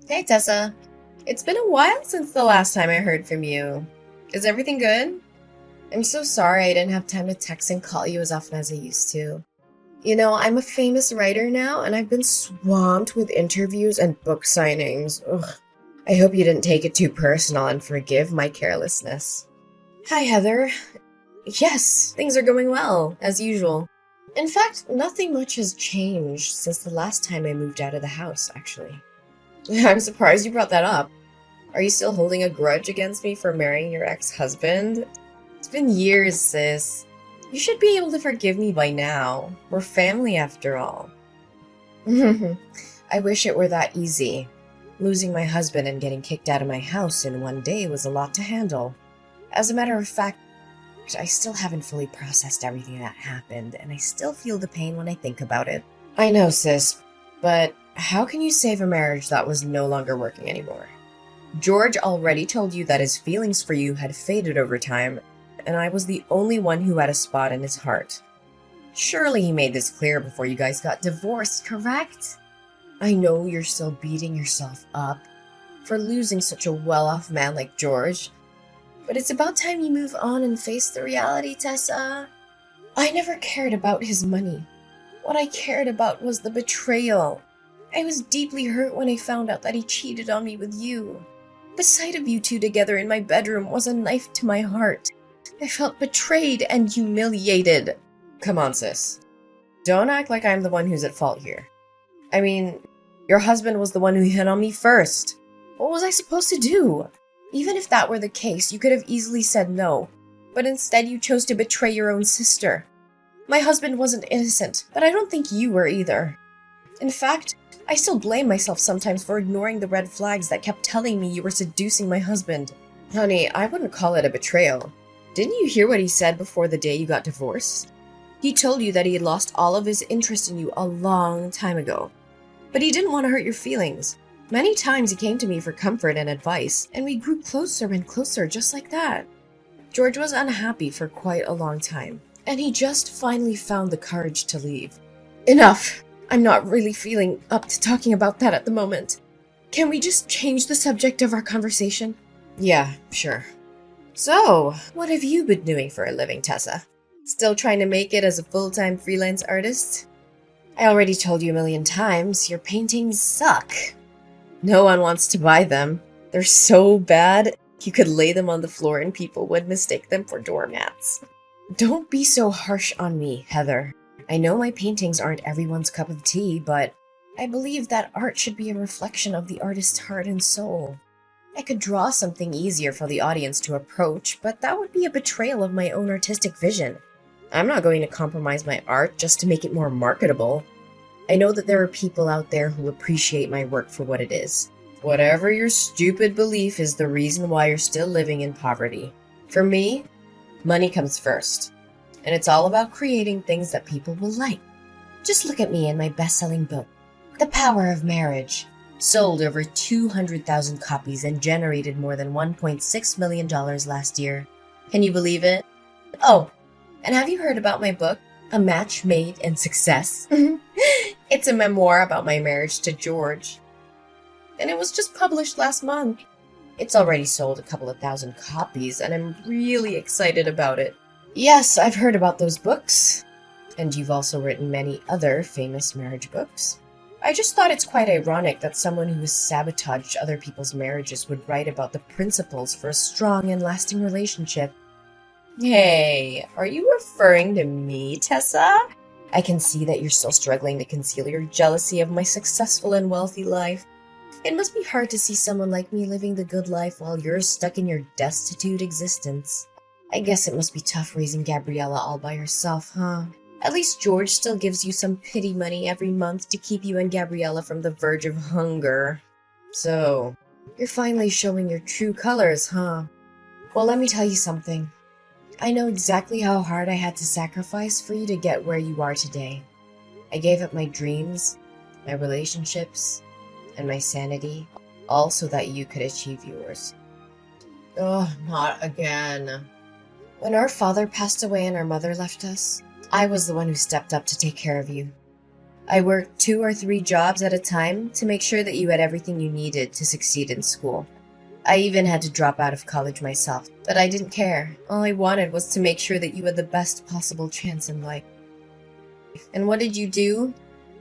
Hey Tessa, it's been a while since the last time I heard from you. Is everything good? I'm so sorry I didn't have time to text and call you as often as I used to. I'm a famous writer now and I've been swamped with interviews and book signings. Ugh. I hope you didn't take it too personal and forgive my carelessness. Hi Heather. Yes, things are going well, as usual. In fact, nothing much has changed since the last time I moved out of the house, actually. I'm surprised you brought that up. Are you still holding a grudge against me for marrying your ex-husband? It's been years, sis. You should be able to forgive me by now. We're family after all. I wish it were that easy. Losing my husband and getting kicked out of my house in one day was a lot to handle. As a matter of fact, I still haven't fully processed everything that happened, and I still feel the pain when I think about it. I know, sis, but how can you save a marriage that was no longer working anymore? George already told you that his feelings for you had faded over time, and I was the only one who had a spot in his heart. Surely he made this clear before you guys got divorced, correct? I know you're still beating yourself up for losing such a well-off man like George, but it's about time you move on and face the reality, Tessa. I never cared about his money. What I cared about was the betrayal. I was deeply hurt when I found out that he cheated on me with you. The sight of you two together in my bedroom was a knife to my heart. I felt betrayed and humiliated. Come on, sis. Don't act like I'm the one who's at fault here. I mean, your husband was the one who hit on me first. What was I supposed to do? Even if that were the case, you could have easily said no. But instead you chose to betray your own sister. My husband wasn't innocent, but I don't think you were either. In fact, I still blame myself sometimes for ignoring the red flags that kept telling me you were seducing my husband. Honey, I wouldn't call it a betrayal. Didn't you hear what he said before the day you got divorced? He told you that he had lost all of his interest in you a long time ago. But he didn't want to hurt your feelings. Many times he came to me for comfort and advice, and we grew closer and closer just like that. George was unhappy for quite a long time, and he just finally found the courage to leave. Enough! I'm not really feeling up to talking about that at the moment. Can we just change the subject of our conversation? Yeah, sure. So, what have you been doing for a living, Tessa? Still trying to make it as a full-time freelance artist? I already told you a million times, your paintings suck. No one wants to buy them. They're so bad, you could lay them on the floor and people would mistake them for doormats. Don't be so harsh on me, Heather. I know my paintings aren't everyone's cup of tea, but I believe that art should be a reflection of the artist's heart and soul. I could draw something easier for the audience to approach, but that would be a betrayal of my own artistic vision. I'm not going to compromise my art just to make it more marketable. I know that there are people out there who appreciate my work for what it is. Whatever your stupid belief is the reason why you're still living in poverty. For me, money comes first. And it's all about creating things that people will like. Just look at me and my best-selling book, The Power of Marriage. Sold over 200,000 copies and generated more than $1.6 million last year. Can you believe it? Oh, and have you heard about my book, A Match Made in Success? It's a memoir about my marriage to George. And it was just published last month. It's already sold a couple of thousand copies, and I'm really excited about it. Yes, I've heard about those books. And you've also written many other famous marriage books. I just thought it's quite ironic that someone who has sabotaged other people's marriages would write about the principles for a strong and lasting relationship. Hey, are you referring to me, Tessa? I can see that you're still struggling to conceal your jealousy of my successful and wealthy life. It must be hard to see someone like me living the good life while you're stuck in your destitute existence. I guess it must be tough raising Gabriella all by herself, huh? At least George still gives you some pity money every month to keep you and Gabriella from the verge of hunger. So, you're finally showing your true colors, huh? Well, let me tell you something. I know exactly how hard I had to sacrifice for you to get where you are today. I gave up my dreams, my relationships, and my sanity, all so that you could achieve yours. Oh, not again. When our father passed away and our mother left us, I was the one who stepped up to take care of you. I worked 2 or 3 jobs at a time to make sure that you had everything you needed to succeed in school. I even had to drop out of college myself, but I didn't care. All I wanted was to make sure that you had the best possible chance in life. And what did you do?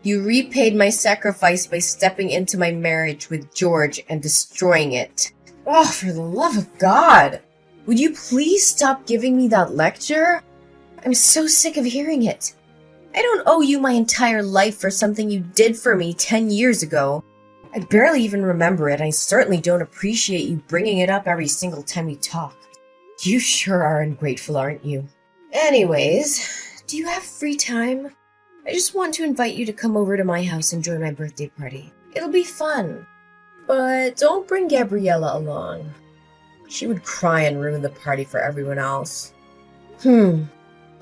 You repaid my sacrifice by stepping into my marriage with George and destroying it. Oh, for the love of God! Would you please stop giving me that lecture? I'm so sick of hearing it. I don't owe you my entire life for something you did for me 10 years ago. I barely even remember it, and I certainly don't appreciate you bringing it up every single time we talk. You sure are ungrateful, aren't you? Anyways, do you have free time? I just want to invite you to come over to my house and join my birthday party. It'll be fun. But don't bring Gabriella along. She would cry and ruin the party for everyone else.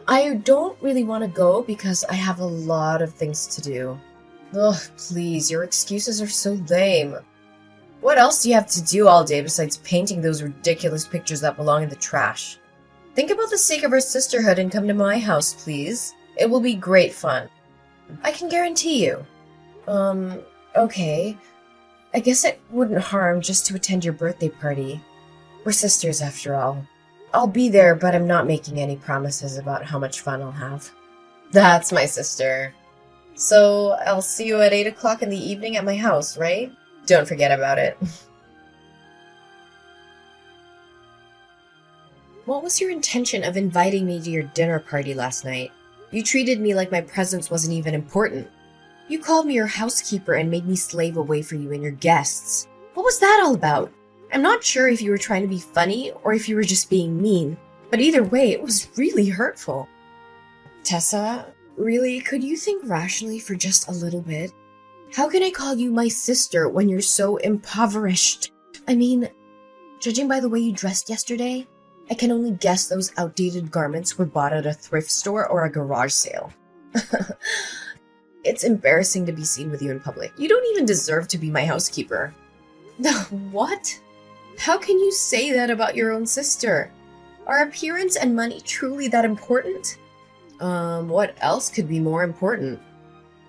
I don't really want to go because I have a lot of things to do. Ugh, please, your excuses are so lame. What else do you have to do all day besides painting those ridiculous pictures that belong in the trash? Think about the sake of our sisterhood and come to my house, please. It will be great fun. I can guarantee you. Okay. I guess it wouldn't harm just to attend your birthday party. We're sisters after all. I'll be there, but I'm not making any promises about how much fun I'll have. That's my sister. So I'll see you at 8 o'clock in the evening at my house, right? Don't forget about it. What was your intention of inviting me to your dinner party last night? You treated me like my presence wasn't even important. You called me your housekeeper and made me slave away for you and your guests. What was that all about? I'm not sure if you were trying to be funny or if you were just being mean, but either way, it was really hurtful. Tessa, really, could you think rationally for just a little bit? How can I call you my sister when you're so impoverished? I mean, judging by the way you dressed yesterday, I can only guess those outdated garments were bought at a thrift store or a garage sale. It's embarrassing to be seen with you in public. You don't even deserve to be my housekeeper. What? How can you say that about your own sister? Are appearance and money truly that important? What else could be more important?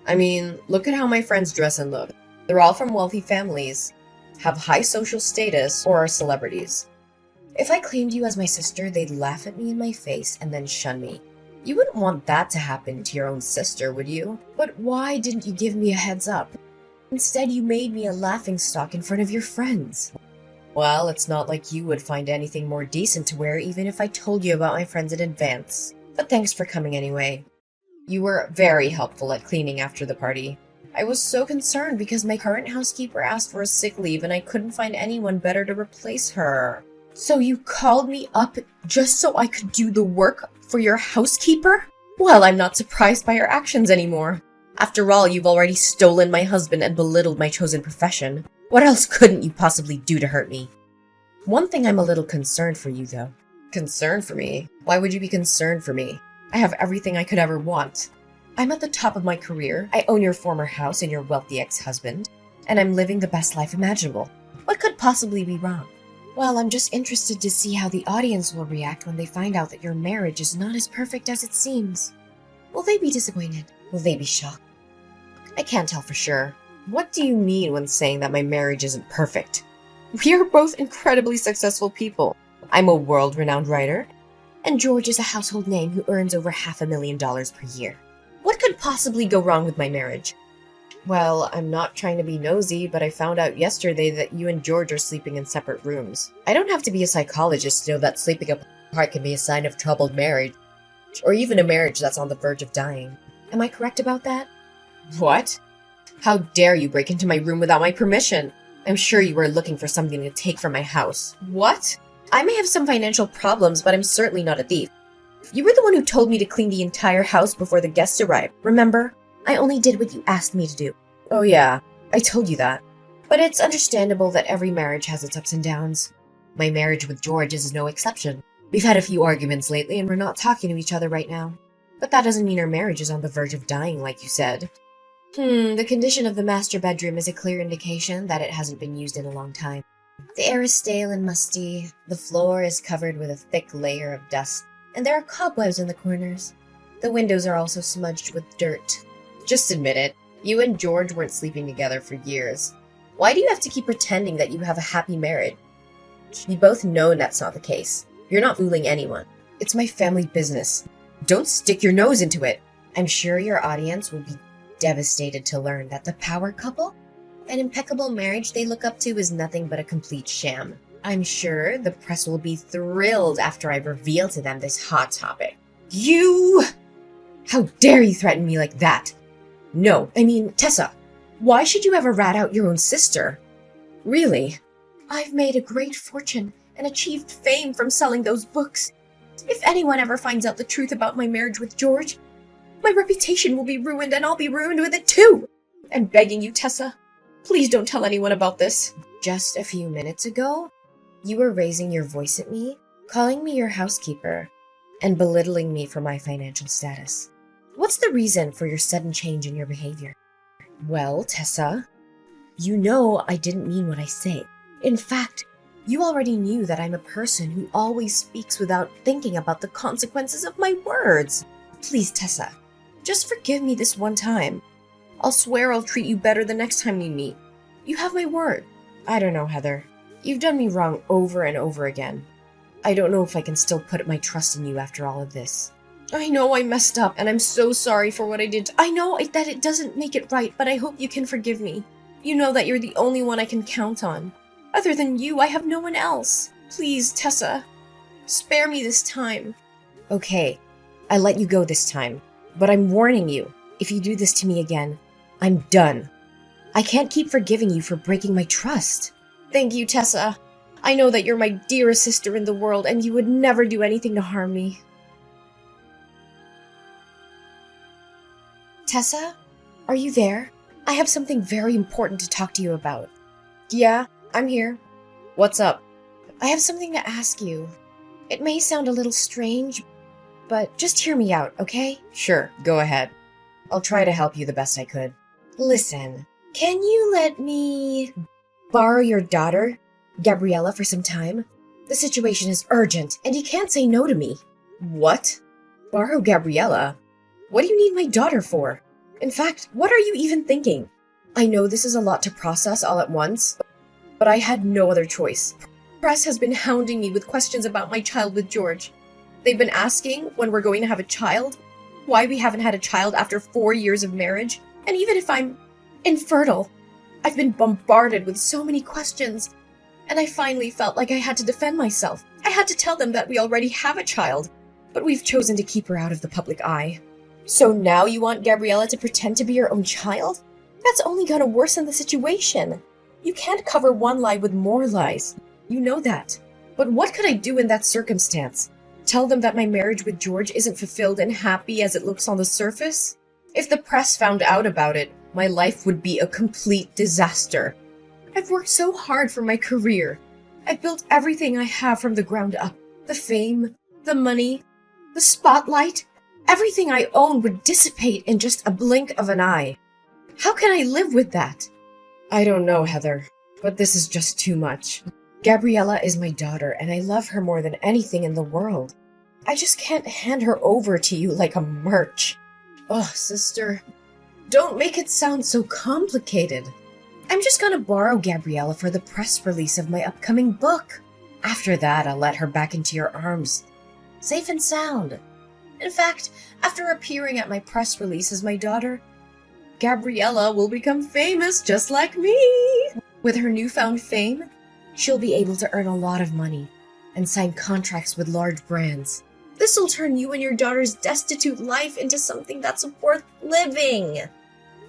I mean, look at how my friends dress and look. They're all from wealthy families, have high social status, or are celebrities. If I claimed you as my sister, they'd laugh at me in my face and then shun me. You wouldn't want that to happen to your own sister, would you? But why didn't you give me a heads up? Instead, you made me a laughingstock in front of your friends. Well, it's not like you would find anything more decent to wear even if I told you about my friends in advance. But thanks for coming anyway. You were very helpful at cleaning after the party. I was so concerned because my current housekeeper asked for a sick leave and I couldn't find anyone better to replace her. So you called me up just so I could do the work for your housekeeper? Well, I'm not surprised by your actions anymore. After all, you've already stolen my husband and belittled my chosen profession. What else couldn't you possibly do to hurt me? One thing I'm a little concerned for you, though. Concerned for me? Why would you be concerned for me? I have everything I could ever want. I'm at the top of my career, I own your former house and your wealthy ex-husband, and I'm living the best life imaginable. What could possibly be wrong? Well, I'm just interested to see how the audience will react when they find out that your marriage is not as perfect as it seems. Will they be disappointed? Will they be shocked? I can't tell for sure. What do you mean when saying that my marriage isn't perfect? We are both incredibly successful people. I'm a world-renowned writer, and George is a household name who earns over $500,000 per year. What could possibly go wrong with my marriage? Well, I'm not trying to be nosy, but I found out yesterday that you and George are sleeping in separate rooms. I don't have to be a psychologist to know that sleeping apart can be a sign of troubled marriage, or even a marriage that's on the verge of dying. Am I correct about that? What? How dare you break into my room without my permission? I'm sure you were looking for something to take from my house. What? I may have some financial problems, but I'm certainly not a thief. You were the one who told me to clean the entire house before the guests arrived, remember? I only did what you asked me to do. Oh yeah, I told you that. But it's understandable that every marriage has its ups and downs. My marriage with George is no exception. We've had a few arguments lately and we're not talking to each other right now. But that doesn't mean our marriage is on the verge of dying, like you said. The condition of the master bedroom is a clear indication that it hasn't been used in a long time. The air is stale and musty, the floor is covered with a thick layer of dust, and there are cobwebs in the corners. The windows are also smudged with dirt. Just admit it. You and George weren't sleeping together for years. Why do you have to keep pretending that you have a happy marriage? We both know that's not the case. You're not fooling anyone. It's my family business. Don't stick your nose into it. I'm sure your audience will be devastated to learn that the power couple, an impeccable marriage they look up to, is nothing but a complete sham. I'm sure the press will be thrilled after I reveal to them this hot topic. You! How dare you threaten me like that? No, I mean, Tessa, why should you ever rat out your own sister? Really? I've made a great fortune and achieved fame from selling those books. If anyone ever finds out the truth about my marriage with George, my reputation will be ruined and I'll be ruined with it too. I'm begging you, Tessa, please don't tell anyone about this. Just a few minutes ago, you were raising your voice at me, calling me your housekeeper, and belittling me for my financial status. What's the reason for your sudden change in your behavior? Well, Tessa, you know I didn't mean what I say. In fact, you already knew that I'm a person who always speaks without thinking about the consequences of my words. Please, Tessa, just forgive me this one time. I'll swear I'll treat you better the next time we meet. You have my word. I don't know, Heather. You've done me wrong over and over again. I don't know if I can still put my trust in you after all of this. I know I messed up, and I'm so sorry for what I did. I know that it doesn't make it right, but I hope you can forgive me. You know that you're the only one I can count on. Other than you, I have no one else. Please, Tessa, spare me this time. Okay, I let you go this time, but I'm warning you, if you do this to me again, I'm done. I can't keep forgiving you for breaking my trust. Thank you, Tessa. I know that you're my dearest sister in the world, and you would never do anything to harm me. Tessa, are you there? I have something very important to talk to you about. Yeah, I'm here. What's up? I have something to ask you. It may sound a little strange, but just hear me out, okay? Sure, go ahead. I'll try to help you the best I could. Listen, can you let me borrow your daughter, Gabriella, for some time? The situation is urgent, and you can't say no to me. What? Borrow Gabriella? What do you need my daughter for? In fact, what are you even thinking? I know this is a lot to process all at once, but I had no other choice. Press has been hounding me with questions about my child with George. They've been asking when we're going to have a child, why we haven't had a child after 4 years of marriage, and even if I'm infertile. I've been bombarded with so many questions, and I finally felt like I had to defend myself. I had to tell them that we already have a child, but we've chosen to keep her out of the public eye. So now you want Gabriella to pretend to be your own child? That's only gonna worsen the situation. You can't cover one lie with more lies. You know that. But what could I do in that circumstance? Tell them that my marriage with George isn't fulfilled and happy as it looks on the surface? If the press found out about it, my life would be a complete disaster. I've worked so hard for my career. I've built everything I have from the ground up. The fame, the money, the spotlight. Everything I own would dissipate in just a blink of an eye. How can I live with that? I don't know, Heather, but this is just too much. Gabriella is my daughter, and I love her more than anything in the world. I just can't hand her over to you like a merch. Oh, sister, don't make it sound so complicated. I'm just gonna borrow Gabriella for the press release of my upcoming book. After that, I'll let her back into your arms, safe and sound. In fact, after appearing at my press release as my daughter, Gabriella will become famous just like me. With her newfound fame, she'll be able to earn a lot of money and sign contracts with large brands. This will turn you and your daughter's destitute life into something that's worth living.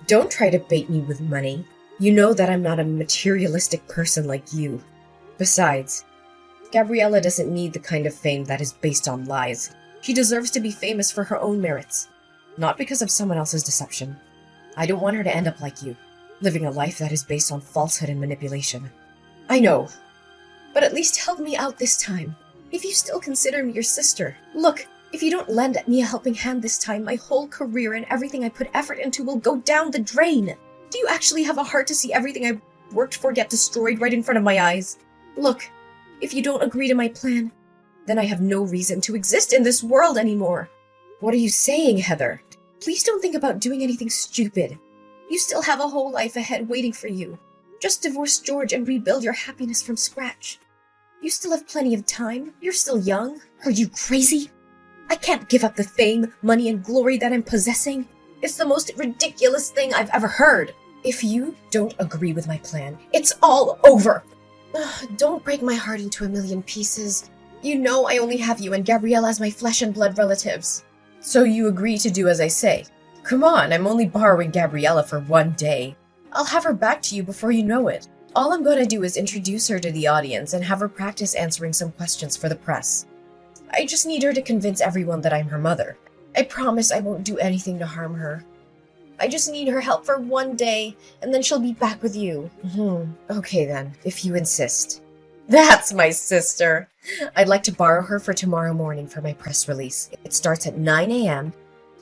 Don't try to bait me with money. You know that I'm not a materialistic person like you. Besides, Gabriella doesn't need the kind of fame that is based on lies. She deserves to be famous for her own merits, not because of someone else's deception. I don't want her to end up like you, living a life that is based on falsehood and manipulation. I know, but at least help me out this time. If you still consider me your sister, look, if you don't lend me a helping hand this time, my whole career and everything I put effort into will go down the drain. Do you actually have a heart to see everything I've worked for get destroyed right in front of my eyes? Look, if you don't agree to my plan, then I have no reason to exist in this world anymore. What are you saying, Heather? Please don't think about doing anything stupid. You still have a whole life ahead waiting for you. Just divorce George and rebuild your happiness from scratch. You still have plenty of time. You're still young. Are you crazy? I can't give up the fame, money, and glory that I'm possessing. It's the most ridiculous thing I've ever heard. If you don't agree with my plan, it's all over. Don't break my heart into a million pieces. You know I only have you and Gabriella as my flesh and blood relatives. So you agree to do as I say? Come on, I'm only borrowing Gabriella for one day. I'll have her back to you before you know it. All I'm going to do is introduce her to the audience and have her practice answering some questions for the press. I just need her to convince everyone that I'm her mother. I promise I won't do anything to harm her. I just need her help for one day, and then she'll be back with you. Okay then, if you insist. That's my sister! I'd like to borrow her for tomorrow morning for my press release. It starts at 9 a.m.,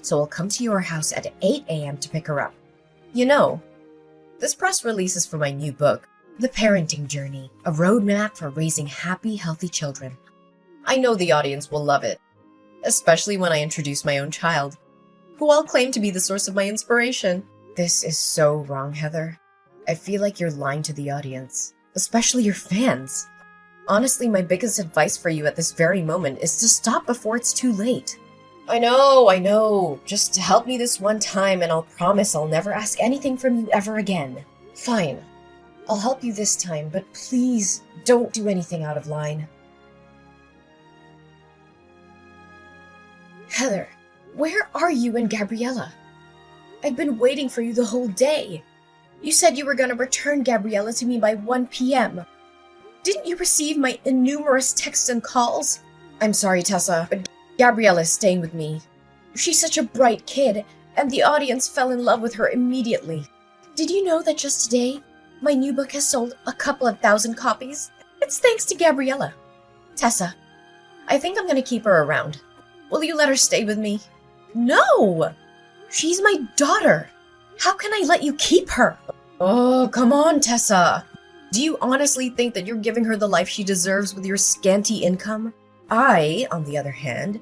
so I'll come to your house at 8 a.m. to pick her up. You know, this press release is for my new book, The Parenting Journey, a roadmap for raising happy, healthy children. I know the audience will love it, especially when I introduce my own child, who I'll claim to be the source of my inspiration. This is so wrong, Heather. I feel like you're lying to the audience, especially your fans. Honestly, my biggest advice for you at this very moment is to stop before it's too late. I know. Just help me this one time and I'll promise I'll never ask anything from you ever again. Fine. I'll help you this time, but please don't do anything out of line. Heather, where are you and Gabriella? I've been waiting for you the whole day. You said you were going to return Gabriella to me by 1 p.m. Didn't you receive my innumerous texts and calls? I'm sorry, Tessa, but Gabriella is staying with me. She's such a bright kid, and the audience fell in love with her immediately. Did you know that just today, my new book has sold a couple of thousand copies? It's thanks to Gabriella. Tessa, I think I'm going to keep her around. Will you let her stay with me? No! She's my daughter. How can I let you keep her? Oh, come on, Tessa. Do you honestly think that you're giving her the life she deserves with your scanty income? I, on the other hand,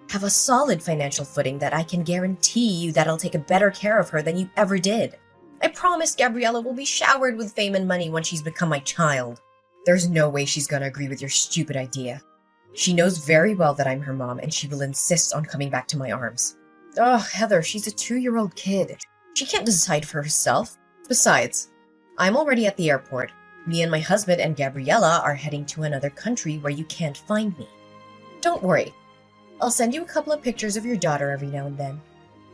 have a solid financial footing that I can guarantee you that I'll take a better care of her than you ever did. I promise Gabriella will be showered with fame and money when she's become my child. There's no way she's gonna agree with your stupid idea. She knows very well that I'm her mom and she will insist on coming back to my arms. Oh, Heather, she's a 2-year-old kid. She can't decide for herself. Besides, I'm already at the airport. Me and my husband and Gabriella are heading to another country where you can't find me. Don't worry. I'll send you a couple of pictures of your daughter every now and then.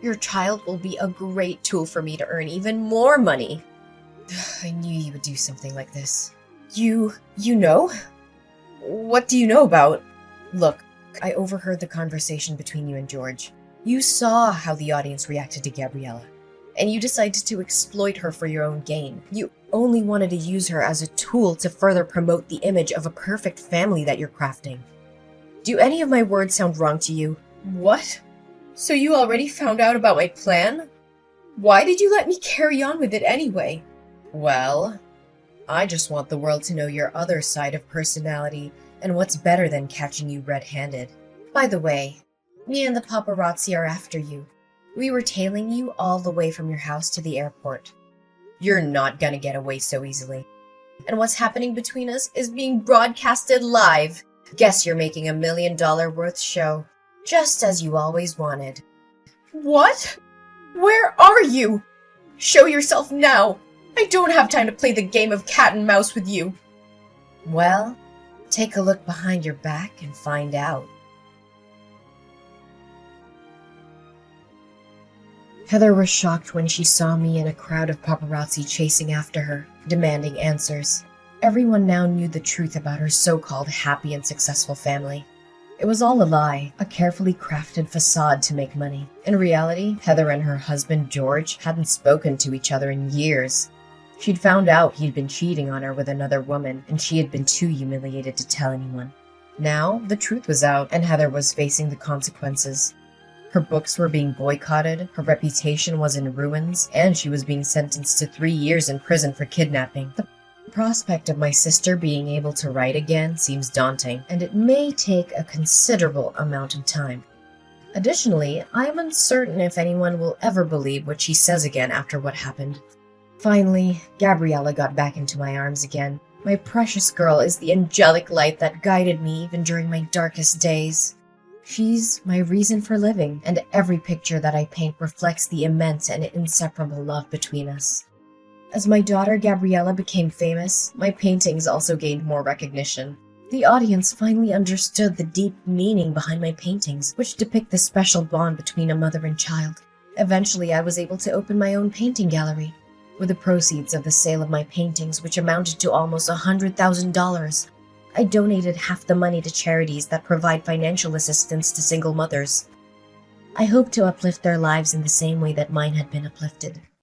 Your child will be a great tool for me to earn even more money. I knew you would do something like this. You know? What do you know about? Look, I overheard the conversation between you and George. You saw how the audience reacted to Gabriella, and you decided to exploit her for your own gain. You only wanted to use her as a tool to further promote the image of a perfect family that you're crafting. Do any of my words sound wrong to you? What? So you already found out about my plan? Why did you let me carry on with it anyway? Well, I just want the world to know your other side of personality, and what's better than catching you red-handed. By the way, me and the paparazzi are after you. We were tailing you all the way from your house to the airport. You're not gonna get away so easily. And what's happening between us is being broadcasted live. Guess you're making $1 million worth show, just as you always wanted. What? Where are you? Show yourself now. I don't have time to play the game of cat and mouse with you. Well, take a look behind your back and find out. Heather was shocked when she saw me in a crowd of paparazzi chasing after her, demanding answers. Everyone now knew the truth about her so-called happy and successful family. It was all a lie, a carefully crafted facade to make money. In reality, Heather and her husband George hadn't spoken to each other in years. She'd found out he'd been cheating on her with another woman, and she had been too humiliated to tell anyone. Now, the truth was out, and Heather was facing the consequences. Her books were being boycotted, her reputation was in ruins, and she was being sentenced to 3 years in prison for kidnapping. The prospect of my sister being able to write again seems daunting, and it may take a considerable amount of time. Additionally, I am uncertain if anyone will ever believe what she says again after what happened. Finally, Gabriella got back into my arms again. My precious girl is the angelic light that guided me even during my darkest days. She's my reason for living, and every picture that I paint reflects the immense and inseparable love between us. As my daughter Gabriella became famous, my paintings also gained more recognition. The audience finally understood the deep meaning behind my paintings, which depict the special bond between a mother and child. Eventually, I was able to open my own painting gallery. With the proceeds of the sale of my paintings, which amounted to almost $100,000, I donated half the money to charities that provide financial assistance to single mothers. I hope to uplift their lives in the same way that mine had been uplifted.